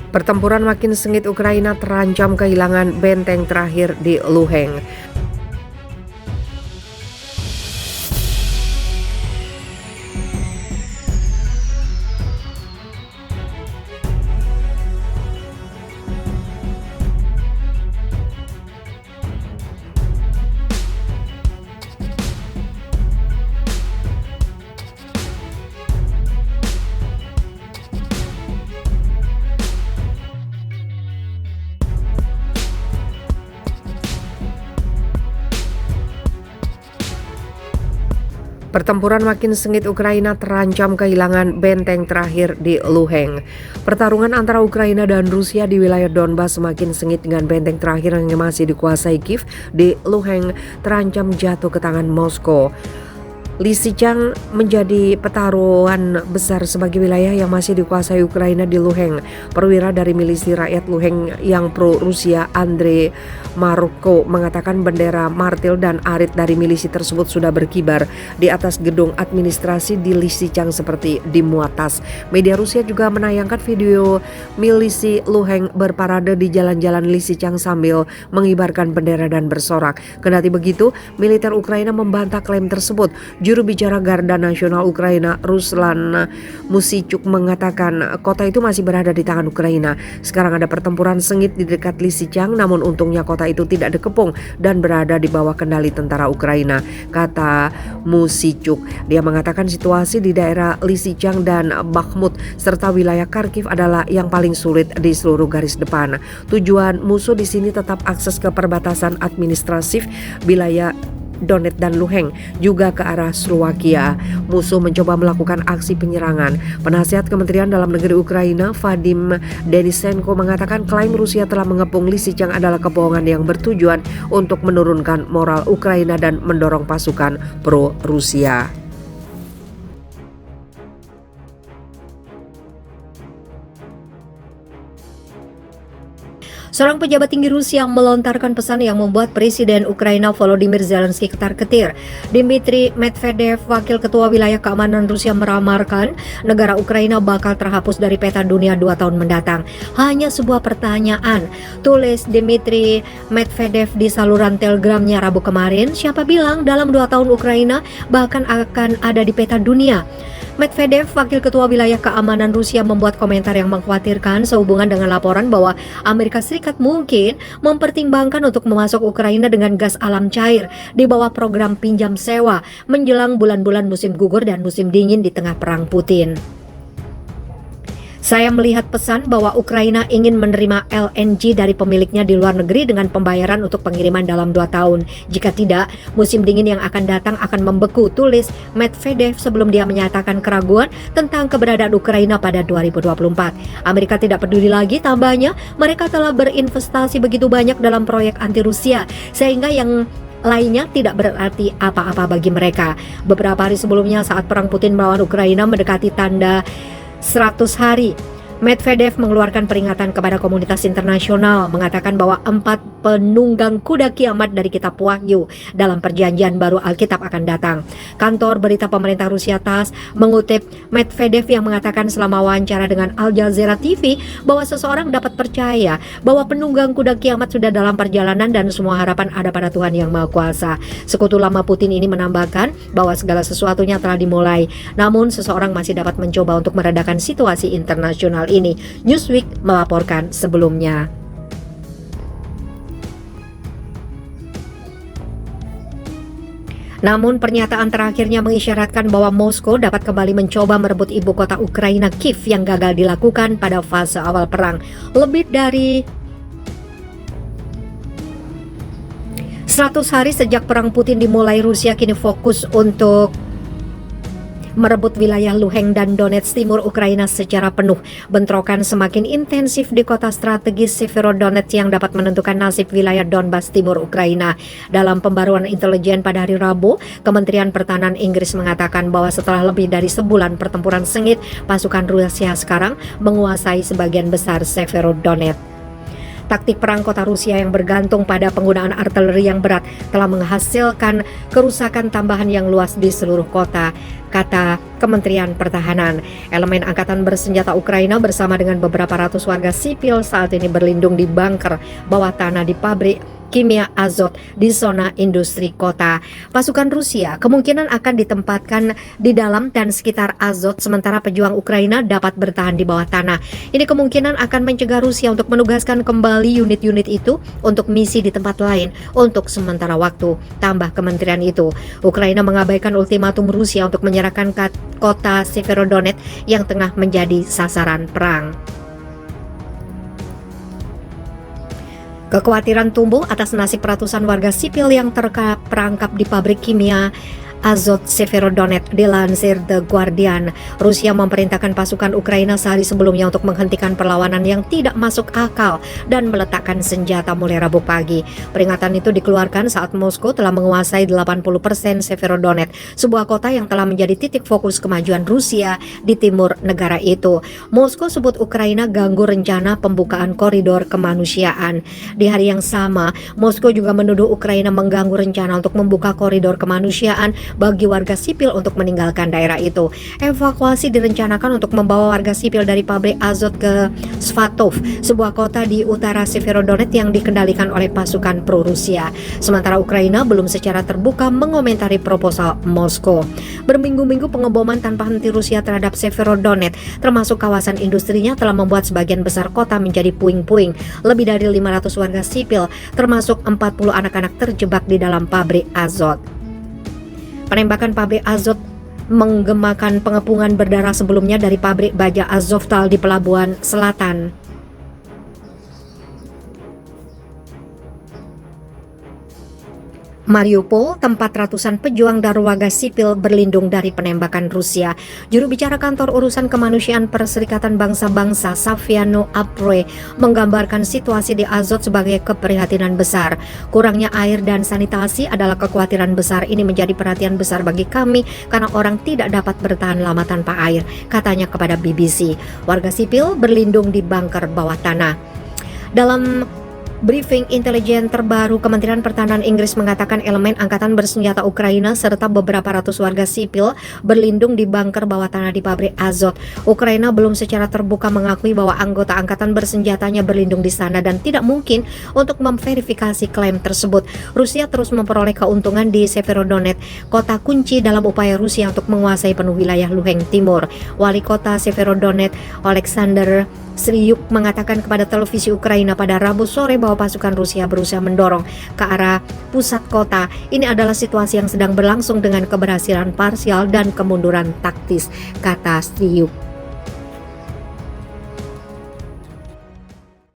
Pertempuran makin sengit, Ukraina terancam kehilangan benteng terakhir di Luhansk. Pertempuran makin sengit, Ukraina terancam kehilangan benteng terakhir di Luhansk. Pertarungan antara Ukraina dan Rusia di wilayah Donbas semakin sengit dengan benteng terakhir yang masih dikuasai Kiev di Luhansk terancam jatuh ke tangan Moskow. Lysychansk menjadi pertaruhan besar sebagai wilayah yang masih dikuasai Ukraina di Luhansk. Perwira dari milisi rakyat Luhansk yang pro-Rusia, Andrei Marko, mengatakan bendera martil dan arit dari milisi tersebut sudah berkibar di atas gedung administrasi di Lysychansk seperti dimuat tas. Media Rusia juga menayangkan video milisi Luhansk berparade di jalan-jalan Lysychansk sambil mengibarkan bendera dan bersorak. Kendati begitu, militer Ukraina membantah klaim tersebut. Juru bicara Garda Nasional Ukraina, Ruslan Musicuk, mengatakan kota itu masih berada di tangan Ukraina. Sekarang ada pertempuran sengit di dekat Lysychansk, namun untungnya kota itu tidak dikepung dan berada di bawah kendali tentara Ukraina, kata Musicuk. Dia mengatakan situasi di daerah Lysychansk dan Bakhmut serta wilayah Kharkiv adalah yang paling sulit di seluruh garis depan. Tujuan musuh di sini tetap akses ke perbatasan administratif wilayah Donetsk dan Luhansk, juga ke arah Slovakia. Musuh mencoba melakukan aksi penyerangan. Penasihat Kementerian Dalam Negeri Ukraina, Vadim Denisenko, mengatakan klaim Rusia telah mengepung Lysychansk adalah kebohongan yang bertujuan untuk menurunkan moral Ukraina dan mendorong pasukan pro-Rusia. Seorang pejabat tinggi Rusia melontarkan pesan yang membuat Presiden Ukraina Volodymyr Zelensky ketar-ketir. Dmitry Medvedev, Wakil Ketua Wilayah Keamanan Rusia, meramarkan negara Ukraina bakal terhapus dari peta dunia 2 tahun mendatang. Hanya sebuah pertanyaan, tulis Dmitry Medvedev di saluran Telegramnya Rabu kemarin. Siapa bilang dalam 2 tahun Ukraina bahkan akan ada di peta dunia? Medvedev, Wakil Ketua Wilayah Keamanan Rusia, membuat komentar yang mengkhawatirkan sehubungan dengan laporan bahwa Amerika Serikat mungkin mempertimbangkan untuk memasok Ukraina dengan gas alam cair di bawah program pinjam sewa menjelang bulan-bulan musim gugur dan musim dingin di tengah perang Putin. Saya melihat pesan bahwa Ukraina ingin menerima LNG dari pemiliknya di luar negeri dengan pembayaran untuk pengiriman dalam 2 tahun. Jika tidak, musim dingin yang akan datang akan membeku, tulis Medvedev sebelum dia menyatakan keraguan tentang keberadaan Ukraina pada 2024. Amerika tidak peduli lagi, tambahnya, mereka telah berinvestasi begitu banyak dalam proyek anti Rusia, sehingga yang lainnya tidak berarti apa-apa bagi mereka. Beberapa hari sebelumnya, saat perang Putin melawan Ukraina mendekati tanda 100 hari, Medvedev mengeluarkan peringatan kepada komunitas internasional, mengatakan bahwa 4 penunggang kuda kiamat dari kitab Wahyu dalam perjanjian baru Alkitab akan datang. Kantor berita pemerintah Rusia TASS mengutip Medvedev yang mengatakan selama wawancara dengan Al Jazeera TV bahwa seseorang dapat percaya bahwa penunggang kuda kiamat sudah dalam perjalanan dan semua harapan ada pada Tuhan Yang Maha Kuasa. Sekutu lama Putin ini menambahkan bahwa segala sesuatunya telah dimulai, namun seseorang masih dapat mencoba untuk meredakan situasi internasional ini, Newsweek melaporkan sebelumnya. Namun pernyataan terakhirnya mengisyaratkan bahwa Moskow dapat kembali mencoba merebut ibu kota Ukraina, Kiev, yang gagal dilakukan pada fase awal perang. Lebih dari 100 hari sejak perang Putin dimulai, Rusia kini fokus untuk merebut wilayah Luhansk dan Donetsk timur Ukraina secara penuh. Bentrokan semakin intensif di kota strategis Severodonetsk yang dapat menentukan nasib wilayah Donbas timur Ukraina. Dalam pembaruan intelijen pada hari Rabu, Kementerian Pertahanan Inggris mengatakan bahwa setelah lebih dari sebulan pertempuran sengit, pasukan Rusia sekarang menguasai sebagian besar Severodonetsk. Taktik perang kota Rusia yang bergantung pada penggunaan artileri yang berat telah menghasilkan kerusakan tambahan yang luas di seluruh kota, kata Kementerian Pertahanan. Elemen angkatan bersenjata Ukraina bersama dengan beberapa ratus warga sipil saat ini berlindung di bunker bawah tanah di pabrik kimia Azot di zona industri kota. Pasukan Rusia kemungkinan akan ditempatkan di dalam dan sekitar Azot, sementara pejuang Ukraina dapat bertahan di bawah tanah. Ini kemungkinan akan mencegah Rusia untuk menugaskan kembali unit-unit itu untuk misi di tempat lain untuk sementara waktu. Tambah kementerian itu, Ukraina mengabaikan ultimatum Rusia untuk menyerahkan kota Severodonetsk yang tengah menjadi sasaran perang. Kekhawatiran tumbuh atas nasib ratusan warga sipil yang terperangkap di pabrik kimia Azot Severodonetsk, dilansir The Guardian. Rusia memerintahkan pasukan Ukraina sehari sebelumnya untuk menghentikan perlawanan yang tidak masuk akal dan meletakkan senjata mulai Rabu pagi. Peringatan itu dikeluarkan saat Moskow telah menguasai 80% Severodonetsk, sebuah kota yang telah menjadi titik fokus kemajuan Rusia di timur negara itu. Moskow sebut Ukraina ganggu rencana pembukaan koridor kemanusiaan. Di hari yang sama, Moskow juga menuduh Ukraina mengganggu rencana untuk membuka koridor kemanusiaan bagi warga sipil untuk meninggalkan daerah itu. Evakuasi direncanakan untuk membawa warga sipil dari pabrik Azot ke Svatov, sebuah kota di utara Severodonetsk yang dikendalikan oleh pasukan pro-Rusia. Sementara Ukraina belum secara terbuka mengomentari proposal Moskow. Berminggu-minggu pengeboman tanpa henti Rusia terhadap Severodonetsk, termasuk kawasan industrinya, telah membuat sebagian besar kota menjadi puing-puing. Lebih dari 500 warga sipil, termasuk 40 anak-anak, terjebak di dalam pabrik Azot. Penembakan pabrik Azot menggemakan pengepungan berdarah sebelumnya dari pabrik baja Azovstal di Pelabuhan Selatan. Mariupol, tempat ratusan pejuang dan warga sipil berlindung dari penembakan Rusia. Juru bicara kantor urusan kemanusiaan Perserikatan Bangsa-Bangsa, Saviano Apre, menggambarkan situasi di Azot sebagai keprihatinan besar. Kurangnya air dan sanitasi adalah kekhawatiran besar. Ini menjadi perhatian besar bagi kami karena orang tidak dapat bertahan lama tanpa air, katanya kepada BBC. Warga sipil berlindung di bunker bawah tanah. Dalam briefing intelijen terbaru, Kementerian Pertahanan Inggris mengatakan elemen angkatan bersenjata Ukraina serta beberapa ratus warga sipil berlindung di bunker bawah tanah di pabrik Azot. Ukraina belum secara terbuka mengakui bahwa anggota angkatan bersenjatanya berlindung di sana dan tidak mungkin untuk memverifikasi klaim tersebut. Rusia terus memperoleh keuntungan di Severodonetsk, kota kunci dalam upaya Rusia untuk menguasai penuh wilayah Luhansk Timur. Wali kota Severodonetsk, Alexander Sryuk, mengatakan kepada televisi Ukraina pada Rabu sore bahwa pasukan Rusia berusaha mendorong ke arah pusat kota. Ini adalah situasi yang sedang berlangsung dengan keberhasilan parsial dan kemunduran taktis, kata Sryuk.